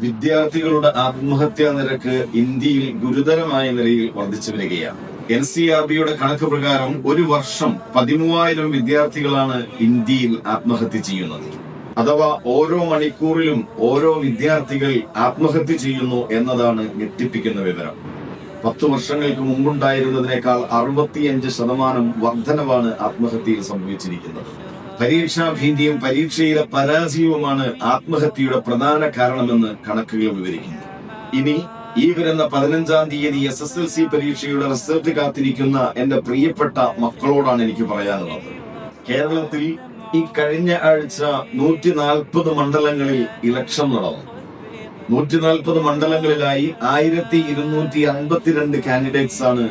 വിദ്യാർത്ഥികളുടെ ആത്മഹത്യാ നിരക്ക് ഇന്ത്യയിൽ ഗുരുതരമായ നിലയിൽ വർദ്ധിച്ചു വരികയാണ്. NCRBയുടെ കണക്ക് പ്രകാരം ഒരു വർഷം 13,000 വിദ്യാർത്ഥികളാണ് ഇന്ത്യയിൽ ആത്മഹത്യ ചെയ്യുന്നത്. അഥവാ ഓരോ മണിക്കൂറിലും ഓരോ വിദ്യാർത്ഥികൾ ആത്മഹത്യ ചെയ്യുന്നു എന്നതാണ് ഞെട്ടിപ്പിക്കുന്ന വിവരം. 10 വർഷങ്ങൾക്ക് മുമ്പുണ്ടായിരുന്നതിനേക്കാൾ 65% വർധനവാണ് ആത്മഹത്യയിൽ സംഭവിച്ചിരിക്കുന്നത്. പരീക്ഷാ ഭീതിയും പരീക്ഷയിലെ പരാജയവുമാണ് ആത്മഹത്യയുടെ പ്രധാന കാരണമെന്ന് കണക്കുകൾ വിവരിക്കുന്നു. ഇനി ഈ വരുന്ന 15-ാം തീയതി SSLC പരീക്ഷയുടെ റിസൾട്ട് കാത്തിരിക്കുന്ന എന്റെ പ്രിയപ്പെട്ട മക്കളോടാണ് എനിക്ക് പറയാനുള്ളത്. കേരളത്തിൽ ഈ കഴിഞ്ഞ ആഴ്ച 140 മണ്ഡലങ്ങളിൽ ഇലക്ഷൻ നടന്നു. 140 മണ്ഡലങ്ങളിലായി 1252 കാൻഡിഡേറ്റ്സ് ആണ്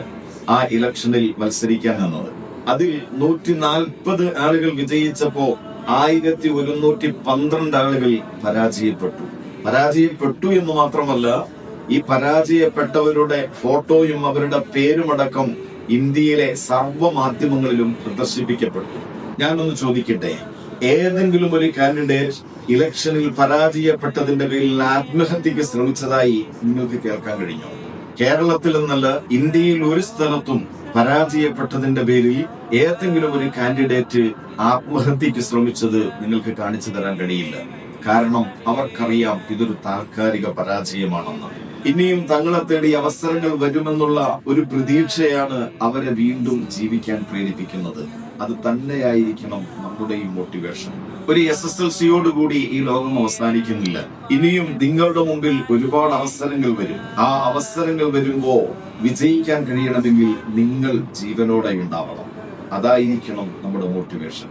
ആ ഇലക്ഷനിൽ മത്സരിക്കാൻ വന്നത്. അതിൽ 140 ആളുകൾ വിജയിച്ചപ്പോ 1112 ആളുകൾ പരാജയപ്പെട്ടു എന്ന് മാത്രമല്ല, ഈ പരാജയപ്പെട്ടവരുടെ ഫോട്ടോയും അവരുടെ പേരുമടക്കം ഇന്ത്യയിലെ സർവ്വ മാധ്യമങ്ങളിലും പ്രദർശിപ്പിക്കപ്പെട്ടു. ഞാനൊന്ന് ചോദിക്കട്ടെ, ഏതെങ്കിലും ഒരു കാൻഡിഡേറ്റ് ഇലക്ഷനിൽ പരാജയപ്പെട്ടതിന്റെ പേരിൽ ആത്മഹത്യക്ക് ശ്രമിച്ചതായി നിങ്ങൾക്ക് കേൾക്കാൻ കഴിഞ്ഞോ? കേരളത്തിൽ എന്നല്ല, ഇന്ത്യയിൽ ഒരു സ്ഥലത്തും പരാജയപ്പെട്ടതിന്റെ പേരിൽ ഏതെങ്കിലും ഒരു കാൻഡിഡേറ്റ് ആത്മഹത്യക്ക് ശ്രമിച്ചത് നിങ്ങൾക്ക് കാണിച്ചു തരാൻ കഴിയില്ല. കാരണം അവർക്കറിയാം ഇതൊരു താൽക്കാലിക പരാജയമാണെന്ന്. ഇനിയും തങ്ങളെ തേടി അവസരങ്ങൾ വരുമെന്നുള്ള ഒരു പ്രതീക്ഷയാണ് അവരെ വീണ്ടും ജീവിക്കാൻ പ്രേരിപ്പിക്കുന്നത്. അത് തന്നെയായിരിക്കണം നമ്മുടെ ഈ മോട്ടിവേഷൻ. ഒരു SSLCയോടുകൂടി ഈ ലോകം അവസാനിക്കുന്നില്ല. ഇനിയും നിങ്ങളുടെ മുമ്പിൽ ഒരുപാട് അവസരങ്ങൾ വരും. ആ അവസരങ്ങൾ വരുമ്പോ വിജയിക്കാൻ കഴിയണമെങ്കിൽ നിങ്ങൾ ജീവനോടെ ഉണ്ടാവണം. അതായിരിക്കണം നമ്മുടെ മോട്ടിവേഷൻ.